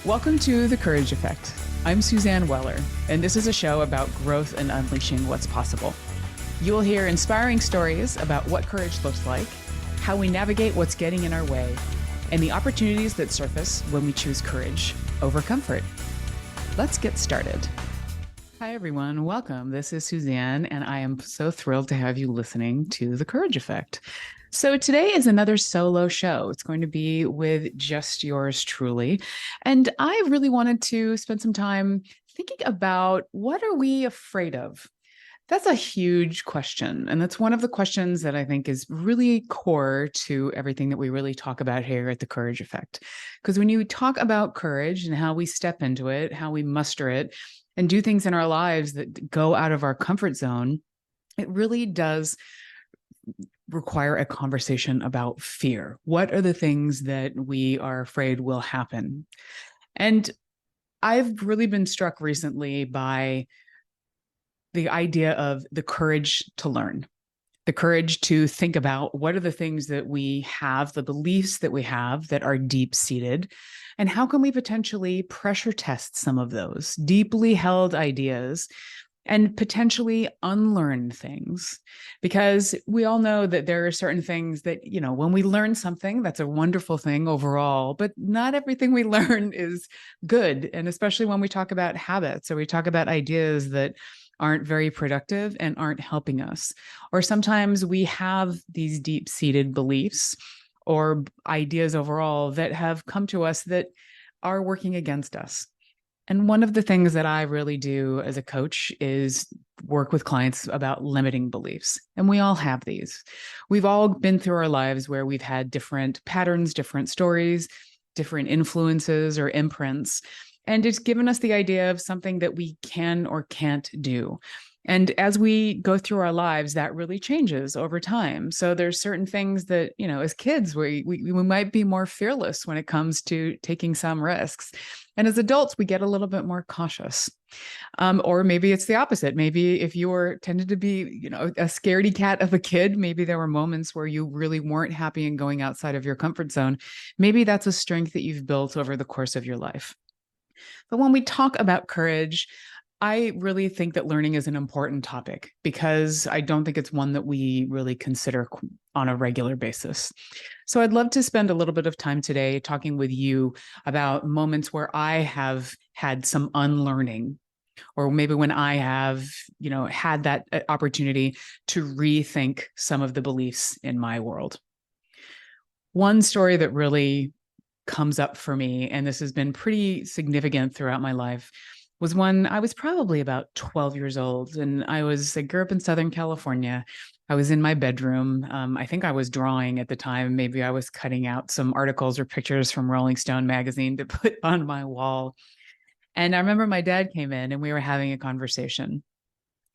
Welcome to The Courage Effect. I'm Suzanne Weller, and this is a show about growth and unleashing what's possible. You will hear inspiring stories about what courage looks like, how we navigate what's getting in our way, and the opportunities that surface when we choose courage over comfort. Let's get started. Hi, everyone. Welcome. This is Suzanne, and I am so thrilled to have you listening to The Courage Effect. So today is another solo show. It's going to be with just yours truly. And I really wanted to spend some time thinking about what are we afraid of? That's a huge question. And that's one of the questions that I think is really core to everything that we really talk about here at The Courage Effect. Because when you talk about courage and how we step into it, how we muster it, and do things in our lives that go out of our comfort zone, it really does require a conversation about fear. What are the things that we are afraid will happen? And I've really been struck recently by the idea of the courage to learn, the courage to think about what are the things that we have, the beliefs that we have that are deep-seated, and how can we potentially pressure test some of those deeply held ideas and potentially unlearn things. Because we all know that there are certain things that, when we learn something, that's a wonderful thing overall, but not everything we learn is good. And especially when we talk about habits or we talk about ideas that aren't very productive and aren't helping us. Or sometimes we have these deep-seated beliefs or ideas overall that have come to us that are working against us. And one of the things that I really do as a coach is work with clients about limiting beliefs. And we all have these. We've all been through our lives where we've had different patterns, different stories, different influences or imprints. And it's given us the idea of something that we can or can't do. And as we go through our lives, that really changes over time. So there's certain things that, as kids, we might be more fearless when it comes to taking some risks. And as adults, we get a little bit more cautious. Or maybe it's the opposite. Maybe if you were tended to be, a scaredy cat of a kid, maybe there were moments where you really weren't happy in going outside of your comfort zone. Maybe that's a strength that you've built over the course of your life. But when we talk about courage, I really think that learning is an important topic because I don't think it's one that we really consider on a regular basis. So I'd love to spend a little bit of time today talking with you about moments where I have had some unlearning, or maybe when I have, had that opportunity to rethink some of the beliefs in my world. One story that really comes up for me, and this has been pretty significant throughout my life, was when I was probably about 12 years old. And I grew up in Southern California. I was in my bedroom. I think I was drawing at the time. Maybe I was cutting out some articles or pictures from Rolling Stone magazine to put on my wall. And I remember my dad came in and we were having a conversation.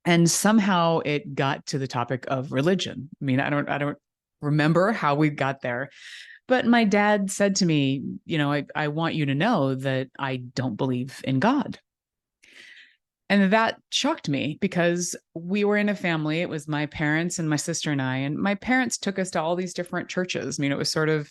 And somehow it got to the topic of religion. I mean, I don't remember how we got there. But my dad said to me, I want you to know that I don't believe in God. And that shocked me because we were in a family. It was my parents and my sister and I. And my parents took us to all these different churches. I mean, it was sort of,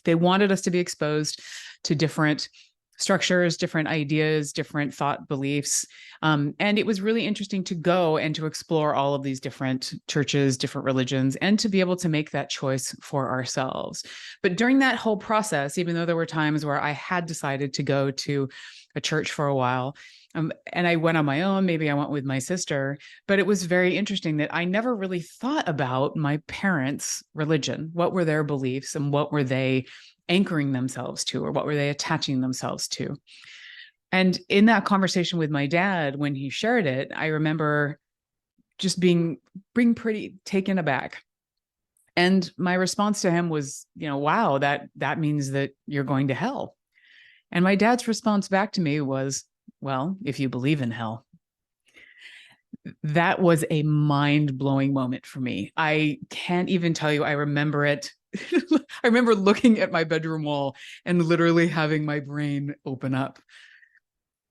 they wanted us to be exposed to different structures, different ideas, different thought beliefs. And it was really interesting to go and to explore all of these different churches, different religions, and to be able to make that choice for ourselves. But during that whole process, even though there were times where I had decided to go to a church for a while, and I went on my own, maybe I went with my sister, but it was very interesting that I never really thought about my parents' religion. What were their beliefs and what were they anchoring themselves to, or what were they attaching themselves to? And in that conversation with my dad, when he shared it, I remember just being pretty taken aback. And my response to him was, wow, that means that you're going to hell. And my dad's response back to me was, well, if you believe in hell. That was a mind-blowing moment for me. I can't even tell you, I remember it. I remember looking at my bedroom wall and literally having my brain open up.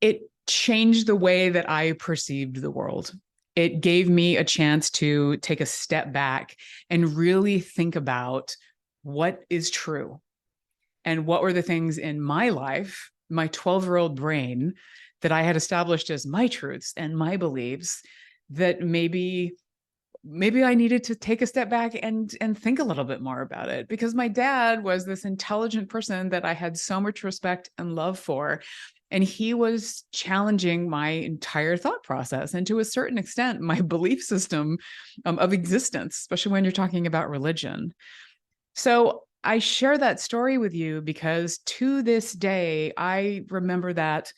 It changed the way that I perceived the world. It gave me a chance to take a step back and really think about what is true and what were the things in my life my 12-year-old brain that I had established as my truths and my beliefs, that maybe I needed to take a step back and think a little bit more about it, because my dad was this intelligent person that I had so much respect and love for. And he was challenging my entire thought process and, to a certain extent, my belief system of existence, especially when you're talking about religion. So I share that story with you because to this day, I remember that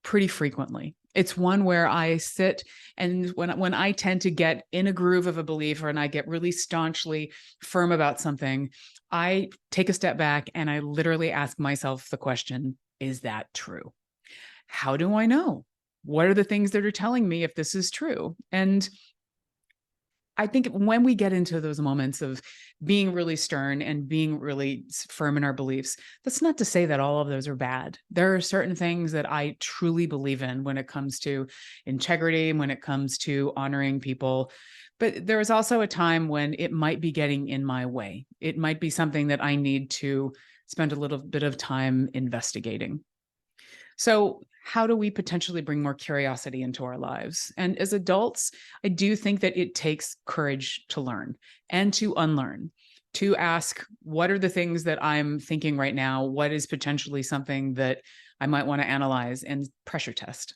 pretty frequently. It's one where I sit, and when I tend to get in a groove of a belief, or and I get really staunchly firm about something, I take a step back and I literally ask myself the question, is that true? How do I know? What are the things that are telling me if this is true? And I think when we get into those moments of being really stern and being really firm in our beliefs, that's not to say that all of those are bad. There are certain things that I truly believe in when it comes to integrity, when it comes to honoring people. But there is also a time when it might be getting in my way. It might be something that I need to spend a little bit of time investigating. So, how do we potentially bring more curiosity into our lives? And as adults, I do think that it takes courage to learn and to unlearn, to ask, what are the things that I'm thinking right now? What is potentially something that I might want to analyze and pressure test?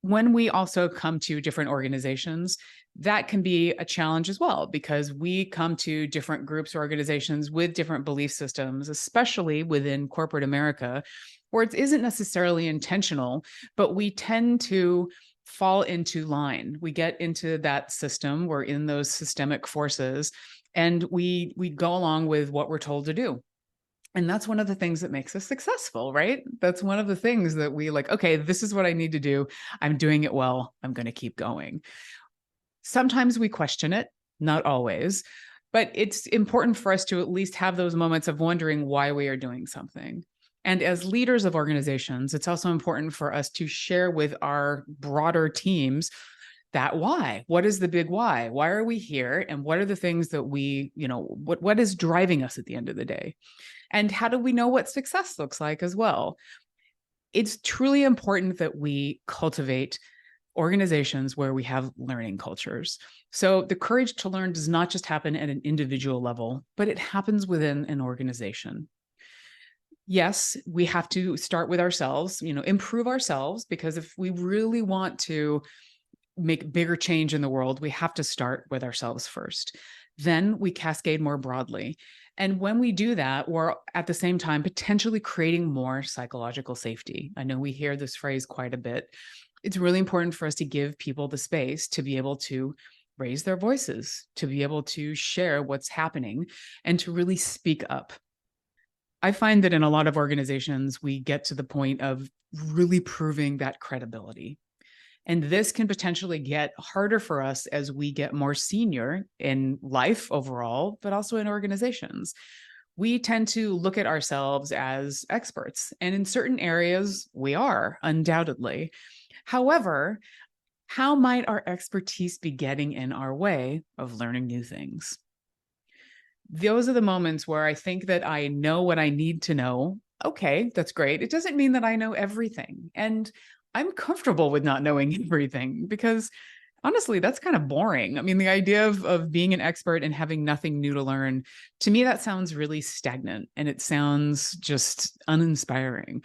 When we also come to different organizations, that can be a challenge as well, because we come to different groups or organizations with different belief systems, especially within corporate America, where it isn't necessarily intentional, but we tend to fall into line. We get into that system, we're in those systemic forces, and we go along with what we're told to do. And that's one of the things that makes us successful, right? That's one of the things that we like, okay, this is what I need to do. I'm doing it well. I'm going to keep going. Sometimes we question it, not always, but it's important for us to at least have those moments of wondering why we are doing something. And as leaders of organizations, it's also important for us to share with our broader teams that why. What is the big why? Why are we here? And what are the things that we, what is driving us at the end of the day? And how do we know what success looks like as well? It's truly important that we cultivate organizations where we have learning cultures. So the courage to learn does not just happen at an individual level, but it happens within an organization. Yes, we have to start with ourselves, improve ourselves, because if we really want to make bigger change in the world, we have to start with ourselves first. Then we cascade more broadly. And when we do that, we're at the same time potentially creating more psychological safety. I know we hear this phrase quite a bit. It's really important for us to give people the space to be able to raise their voices, to be able to share what's happening, and to really speak up. I find that in a lot of organizations, we get to the point of really proving that credibility. And this can potentially get harder for us as we get more senior in life overall, but also in organizations. We tend to look at ourselves as experts, and in certain areas, we are, undoubtedly. However, how might our expertise be getting in our way of learning new things? Those are the moments where I think that I know what I need to know. Okay, that's great. It doesn't mean that I know everything. And I'm comfortable with not knowing everything, because honestly, that's kind of boring. I mean, the idea of being an expert and having nothing new to learn, to me, that sounds really stagnant and it sounds just uninspiring.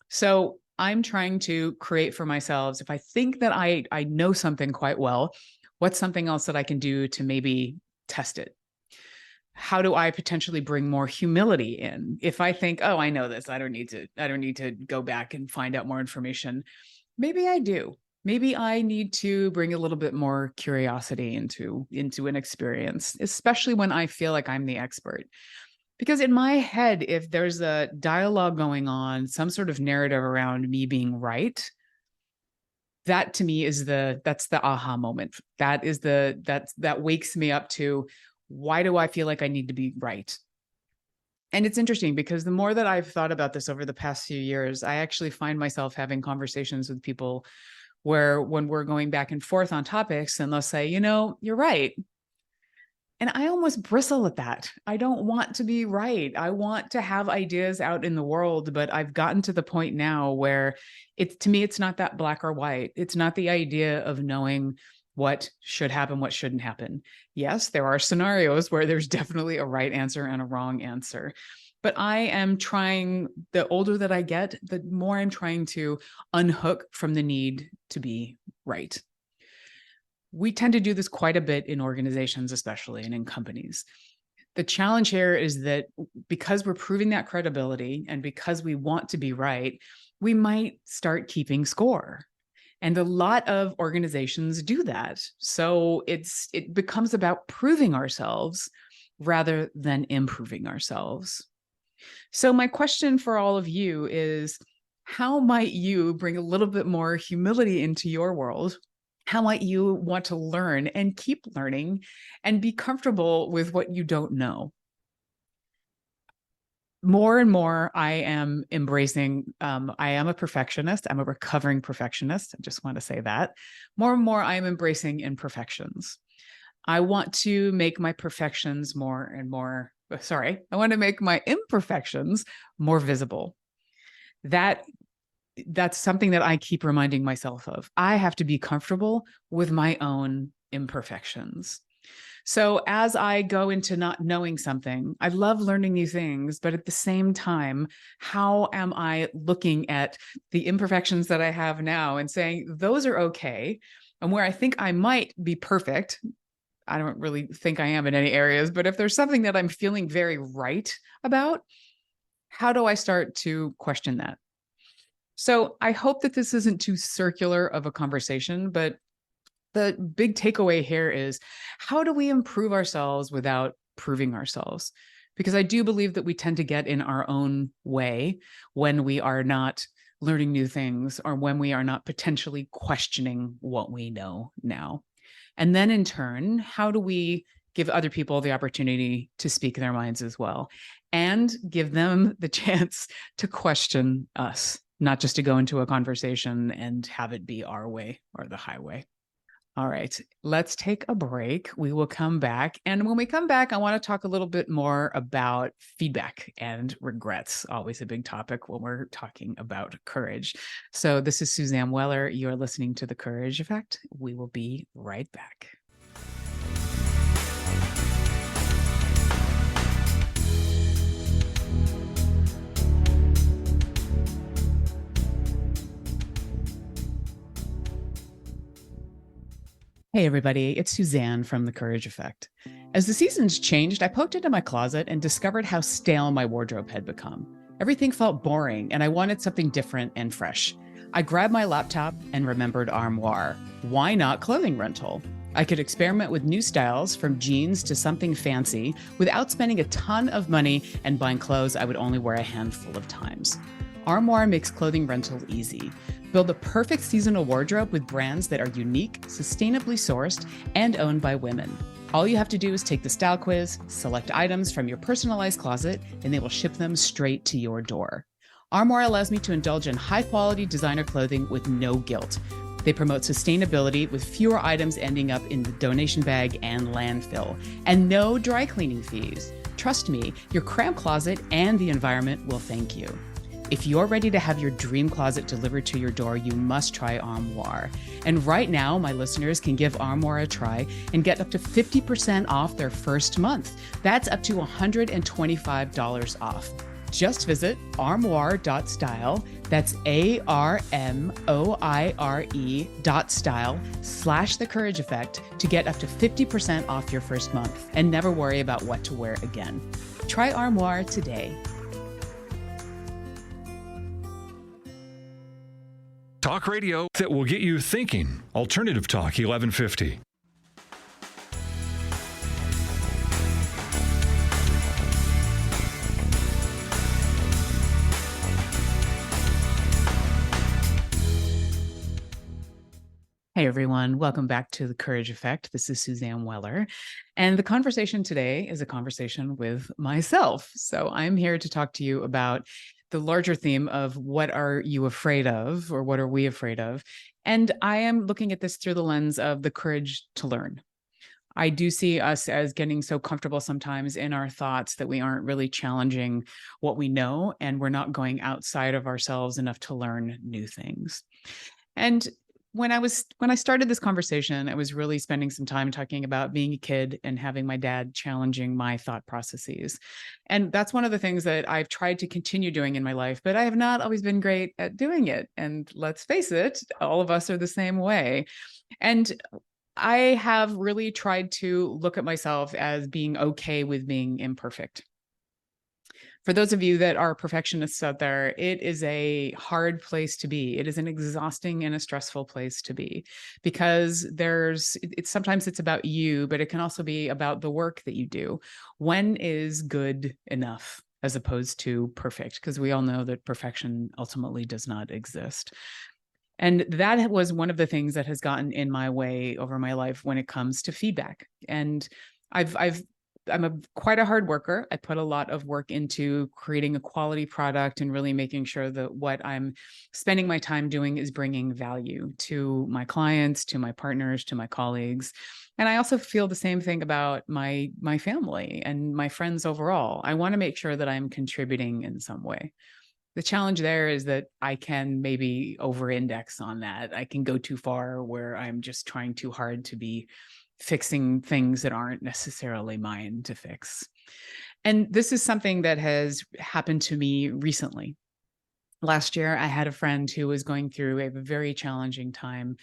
So I'm trying to create for myself, if I think that I know something quite well, what's something else that I can do to maybe test it? How do I potentially bring more humility in? If I think, oh, I know this, I don't need to go back and find out more information. Maybe I do. Maybe I need to bring a little bit more curiosity into an experience, especially when I feel like I'm the expert. Because in my head, if there's a dialogue going on, some sort of narrative around me being right, that to me is that's the aha moment. That wakes me up to, why do I feel like I need to be right? And it's interesting because the more that I've thought about this over the past few years, I actually find myself having conversations with people where when we're going back and forth on topics, and they'll say, you're right. And I almost bristle at that. I don't want to be right. I want to have ideas out in the world, but I've gotten to the point now where to me, it's not that black or white. It's not the idea of knowing what should happen, what shouldn't happen. Yes, there are scenarios where there's definitely a right answer and a wrong answer. But I am trying, the older that I get, the more I'm trying to unhook from the need to be right. We tend to do this quite a bit in organizations, especially, and in companies. The challenge here is that because we're proving that credibility and because we want to be right, we might start keeping score. And a lot of organizations do that. So it becomes about proving ourselves rather than improving ourselves. So my question for all of you is, how might you bring a little bit more humility into your world? How might you want to learn and keep learning and be comfortable with what you don't know? More and more, I am embracing, I am a perfectionist. I'm a recovering perfectionist. I just want to say that. More and more, I am embracing imperfections. I want to make my perfections more and more, I want to make my imperfections more visible. That's something that I keep reminding myself of. I have to be comfortable with my own imperfections. So as I go into not knowing something, I love learning new things, but at the same time, how am I looking at the imperfections that I have now and saying, those are okay? And where I think I might be perfect, I don't really think I am in any areas, but if there's something that I'm feeling very right about, how do I start to question that? So I hope that this isn't too circular of a conversation, but the big takeaway here is, how do we improve ourselves without proving ourselves? Because I do believe that we tend to get in our own way when we are not learning new things or when we are not potentially questioning what we know now. And then in turn, how do we give other people the opportunity to speak their minds as well and give them the chance to question us, not just to go into a conversation and have it be our way or the highway. All right, let's take a break. We will come back. And when we come back, I want to talk a little bit more about feedback and regrets, always a big topic when we're talking about courage. So this is Suzanne Weller. You're listening to The Courage Effect. We will be right back. Hey, everybody, it's Suzanne from The Courage Effect. As the seasons changed, I poked into my closet and discovered how stale my wardrobe had become. Everything felt boring, and I wanted something different and fresh. I grabbed my laptop and remembered Armoire. Why not clothing rental? I could experiment with new styles, from jeans to something fancy, without spending a ton of money and buying clothes I would only wear a handful of times. Armoire makes clothing rental easy. Build the perfect seasonal wardrobe with brands that are unique, sustainably sourced, and owned by women. All you have to do is take the style quiz, select items from your personalized closet, and they will ship them straight to your door. Armoire allows me to indulge in high-quality designer clothing with no guilt. They promote sustainability with fewer items ending up in the donation bag and landfill, and no dry cleaning fees. Trust me, your cramped closet and the environment will thank you. If you're ready to have your dream closet delivered to your door, you must try Armoire. And right now, my listeners can give Armoire a try and get up to 50% off their first month. That's up to $125 off. Just visit armoire.style. That's ARMOIRE.style/The Courage Effect to get up to 50% off your first month and never worry about what to wear again. Try Armoire today. Talk radio that will get you thinking. Alternative Talk 1150. Hey everyone, welcome back to The Courage Effect. This is Suzanne Weller, and the conversation today is a conversation with myself. So I'm here to talk to you about the larger theme of what are you afraid of, or what are we afraid of? And I am looking at this through the lens of the courage to learn. I do see us as getting so comfortable sometimes in our thoughts that we aren't really challenging what we know, and we're not going outside of ourselves enough to learn new things. And when I started this conversation, I was really spending some time talking about being a kid and having my dad challenging my thought processes. And that's one of the things that I've tried to continue doing in my life, but I have not always been great at doing it. And let's face it, all of us are the same way. And I have really tried to look at myself as being okay with being imperfect. For those of you that are perfectionists out there, it is a hard place to be. It is an exhausting and a stressful place to be because sometimes it's about you, but it can also be about the work that you do. When is good enough as opposed to perfect? Because we all know that perfection ultimately does not exist. And that was one of the things that has gotten in my way over my life when it comes to feedback. And I'm quite a hard worker. I put a lot of work into creating a quality product and really making sure that what I'm spending my time doing is bringing value to my clients, to my partners, to my colleagues. And I also feel the same thing about my family and my friends overall. I want to make sure that I'm contributing in some way. The challenge there is that I can maybe over-index on that. I can go too far where I'm just trying too hard to be fixing things that aren't necessarily mine to fix. And this is something that has happened to me recently. Last year, I had a friend who was going through a very challenging time,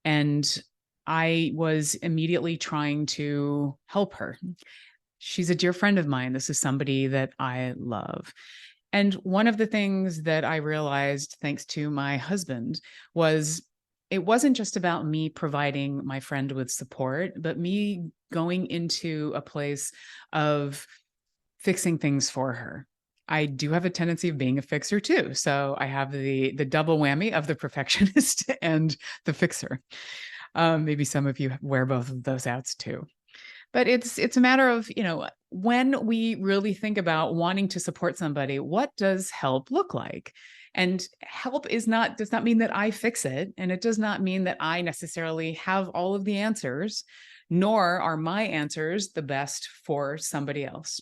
and I was immediately trying to help her. She's a dear friend of mine. This is somebody that I love. And one of the things that I realized, thanks to my husband, was it wasn't just about me providing my friend with support, but me going into a place of fixing things for her. I do have a tendency of being a fixer too. So I have the double whammy of the perfectionist and the fixer. Maybe some of you wear both of those hats too. But it's a matter of, when we really think about wanting to support somebody, what does help look like? And help does not mean that I fix it. And it does not mean that I necessarily have all of the answers, nor are my answers the best for somebody else.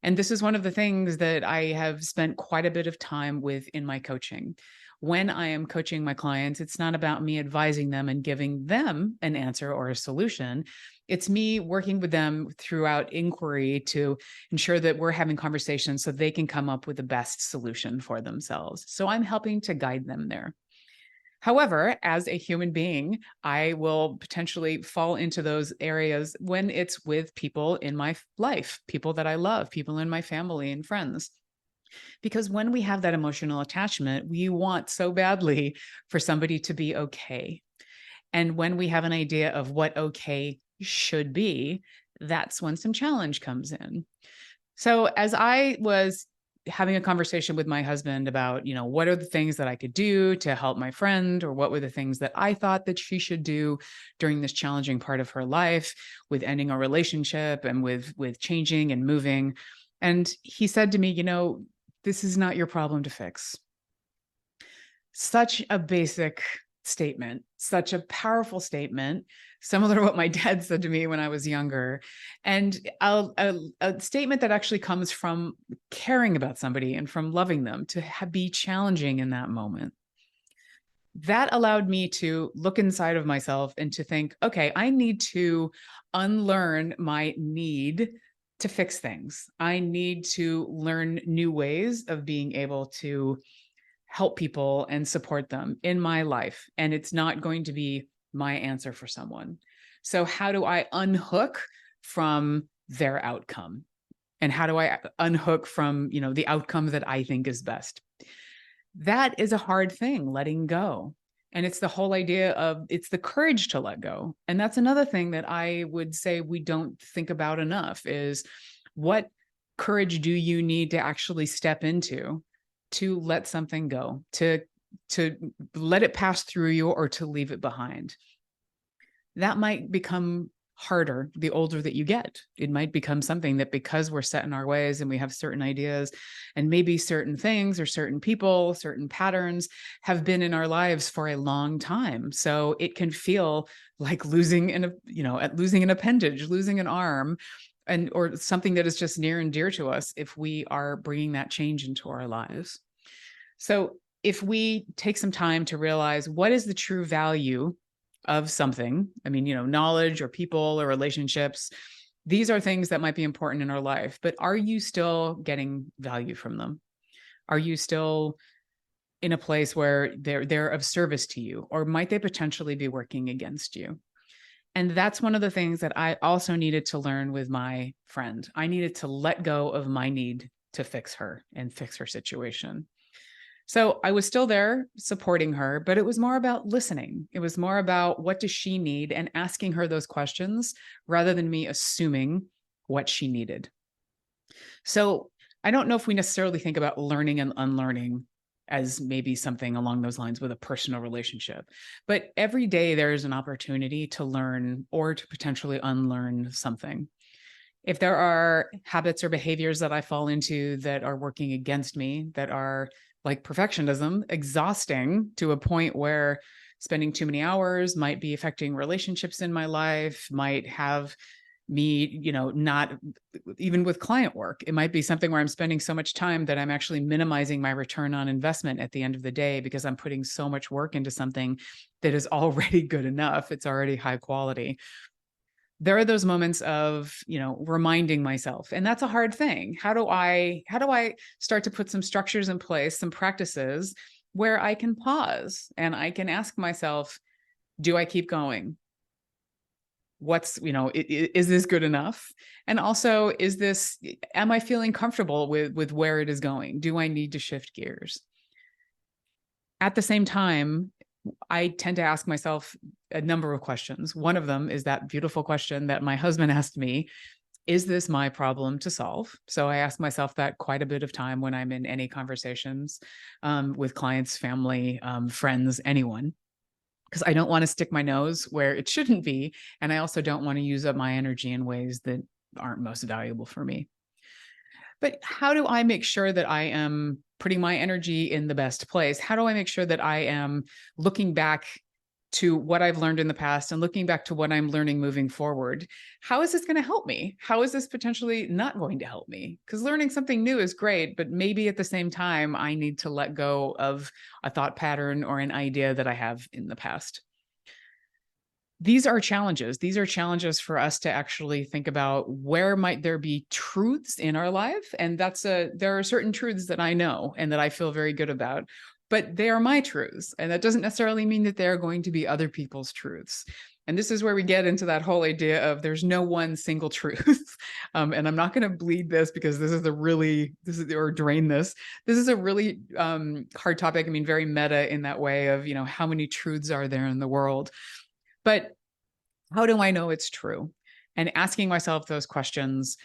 And this is one of the things that I have spent quite a bit of time with in my coaching. When I am coaching my clients, it's not about me advising them and giving them an answer or a solution. It's me working with them throughout inquiry to ensure that we're having conversations so they can come up with the best solution for themselves. So I'm helping to guide them there. However, as a human being, I will potentially fall into those areas when it's with people in my life, people that I love, people in my family and friends. Because when we have that emotional attachment, we want so badly for somebody to be okay. And when we have an idea of what okay should be, that's when some challenge comes in. So as I was having a conversation with my husband about, what are the things that I could do to help my friend, or what were the things that I thought that she should do during this challenging part of her life with ending a relationship and with changing and moving. And he said to me, this is not your problem to fix. Such a basic statement, such a powerful statement, similar to what my dad said to me when I was younger. And a statement that actually comes from caring about somebody and from loving them to be challenging in that moment. That allowed me to look inside of myself and to think, okay, I need to unlearn my need to fix things. I need to learn new ways of being able to help people and support them in my life. And it's not going to be my answer for someone. So how do I unhook from their outcome? And how do I unhook from, the outcome that I think is best? That is a hard thing, letting go. And it's the whole idea of it's the courage to let go. And that's another thing that I would say we don't think about enough is what courage do you need to actually step into to let something go, to let it pass through you or to leave it behind. That might become harder the older that you get. It might become something that, because we're set in our ways and we have certain ideas, and maybe certain things or certain people, certain patterns have been in our lives for a long time. So it can feel like losing losing an appendage, losing an arm, and or something that is just near and dear to us if we are bringing that change into our lives. So if we take some time to realize what is the true value of something, knowledge or people or relationships, these are things that might be important in our life, but are you still getting value from them? Are you still in a place where they're of service to you, or might they potentially be working against you? And that's one of the things that I also needed to learn with my friend. I needed to let go of my need to fix her and fix her situation. So I was still there supporting her, but it was more about listening. It was more about, what does she need, and asking her those questions rather than me assuming what she needed. So I don't know if we necessarily think about learning and unlearning as maybe something along those lines with a personal relationship, but every day there is an opportunity to learn or to potentially unlearn something. If there are habits or behaviors that I fall into that are working against me, that are like perfectionism, exhausting to a point where spending too many hours might be affecting relationships in my life, might have me, not even with client work. It might be something where I'm spending so much time that I'm actually minimizing my return on investment at the end of the day because I'm putting so much work into something that is already good enough. It's already high quality. There are those moments of, reminding myself, and that's a hard thing. How do I start to put some structures in place, some practices where I can pause and I can ask myself, do I keep going? Is this good enough? And also, am I feeling comfortable with where it is going? Do I need to shift gears? At the same time, I tend to ask myself a number of questions. One of them is that beautiful question that my husband asked me: is this my problem to solve? So I ask myself that quite a bit of time when I'm in any conversations with clients, family, friends, anyone, because I don't want to stick my nose where it shouldn't be. And I also don't want to use up my energy in ways that aren't most valuable for me. But how do I make sure that I am putting my energy in the best place? How do I make sure that I am looking back to what I've learned in the past and looking back to what I'm learning moving forward? How is this going to help me? How is this potentially not going to help me? Because learning something new is great, but maybe at the same time, I need to let go of a thought pattern or an idea that I have in the past. These are challenges. These are challenges for us to actually think about, where might there be truths in our life? And there are certain truths that I know and that I feel very good about, but they are my truths. And that doesn't necessarily mean that they're going to be other people's truths. And this is where we get into that whole idea of there's no one single truth. And I'm not going to bleed this because or drain this. This is a really hard topic. Very meta in that way of, how many truths are there in the world? But how do I know it's true? And asking myself those questions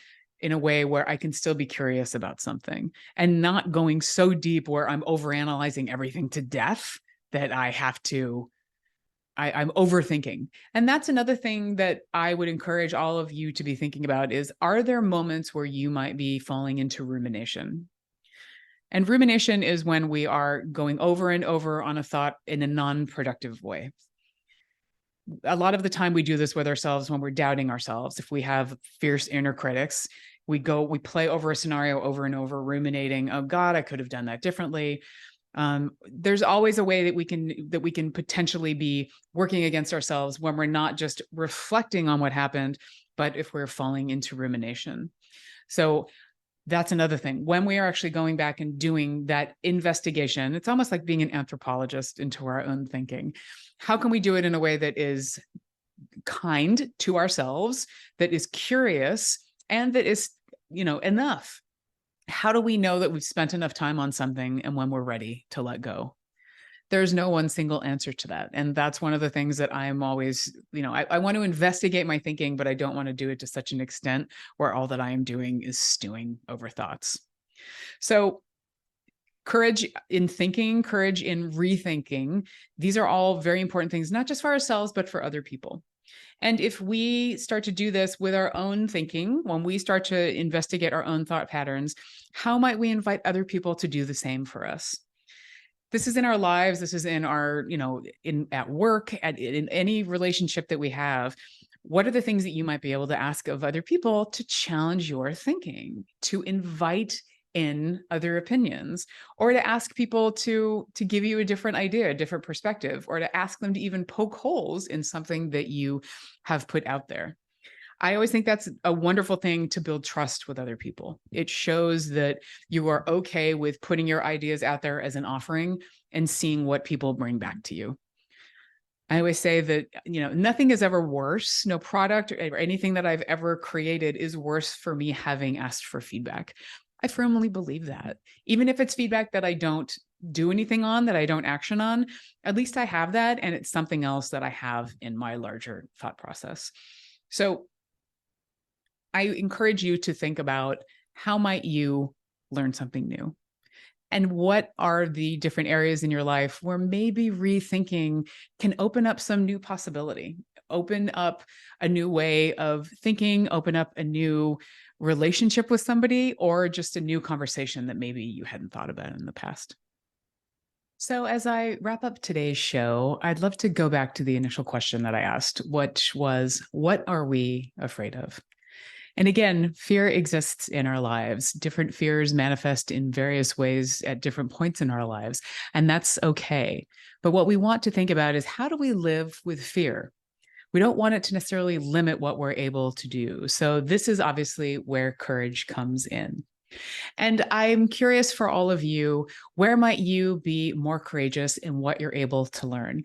in a way where I can still be curious about something and not going so deep where I'm overanalyzing everything to death that I'm overthinking. And that's another thing that I would encourage all of you to be thinking about is, are there moments where you might be falling into rumination? And rumination is when we are going over and over on a thought in a non-productive way. A lot of the time we do this with ourselves when we're doubting ourselves. If we have fierce inner critics, we play over a scenario over and over, ruminating, oh God, I could have done that differently. There's always a way that we can potentially be working against ourselves when we're not just reflecting on what happened, but if we're falling into rumination. So that's another thing. When we are actually going back and doing that investigation, it's almost like being an anthropologist into our own thinking. How can we do it in a way that is kind to ourselves, that is curious, and that is, enough? How do we know that we've spent enough time on something and when we're ready to let go? There's no one single answer to that. And that's one of the things that I'm always, I want to investigate my thinking, but I don't want to do it to such an extent where all that I am doing is stewing over thoughts. So courage in thinking, courage in rethinking, these are all very important things, not just for ourselves, but for other people. And if we start to do this with our own thinking, when we start to investigate our own thought patterns, how might we invite other people to do the same for us? This is in our lives. This is in our, in at work, in any relationship that we have. What are the things that you might be able to ask of other people to challenge your thinking, to invite in other opinions, or to ask people to give you a different idea, a different perspective, or to ask them to even poke holes in something that you have put out there? I always think that's a wonderful thing to build trust with other people. It shows that you are okay with putting your ideas out there as an offering and seeing what people bring back to you. I always say that, nothing is ever worse. No product or anything that I've ever created is worse for me having asked for feedback. I firmly believe that. Even if it's feedback that I don't do anything on, that I don't action on, at least I have that, and it's something else that I have in my larger thought process. So I encourage you to think about, how might you learn something new? And what are the different areas in your life where maybe rethinking can open up some new possibility, open up a new way of thinking, open up a new relationship with somebody, or just a new conversation that maybe you hadn't thought about in the past? So, as I wrap up today's show, I'd love to go back to the initial question that I asked, which was, what are we afraid of? And again, fear exists in our lives. Different fears manifest in various ways at different points in our lives, and that's okay. But what we want to think about is, how do we live with fear? We don't want it to necessarily limit what we're able to do. So this is obviously where courage comes in. And I'm curious for all of you, where might you be more courageous in what you're able to learn?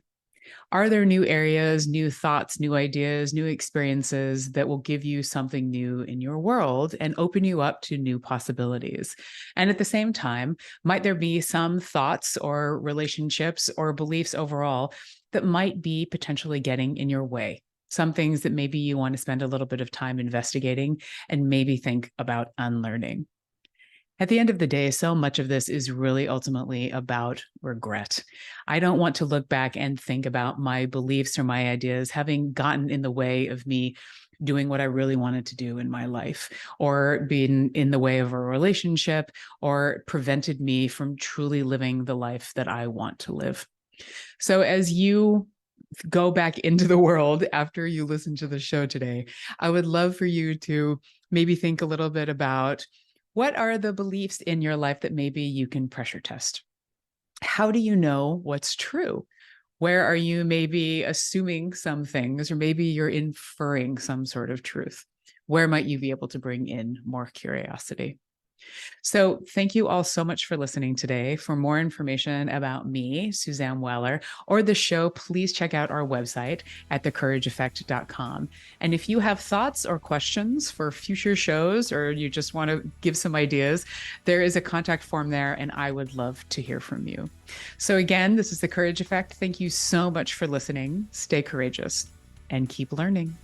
Are there new areas, new thoughts, new ideas, new experiences that will give you something new in your world and open you up to new possibilities? And at the same time, might there be some thoughts or relationships or beliefs overall that might be potentially getting in your way? Some things that maybe you want to spend a little bit of time investigating and maybe think about unlearning. At the end of the day, so much of this is really ultimately about regret. I don't want to look back and think about my beliefs or my ideas having gotten in the way of me doing what I really wanted to do in my life, or being in the way of a relationship, or prevented me from truly living the life that I want to live. So as you go back into the world after you listen to the show today, I would love for you to maybe think a little bit about, what are the beliefs in your life that maybe you can pressure test? How do you know what's true? Where are you maybe assuming some things, or maybe you're inferring some sort of truth? Where might you be able to bring in more curiosity? So thank you all so much for listening today. For more information about me, Suzanne Weller, or the show, please check out our website at thecourageeffect.com. And if you have thoughts or questions for future shows, or you just want to give some ideas, there is a contact form there, and I would love to hear from you. So again, this is The Courage Effect. Thank you so much for listening. Stay courageous and keep learning.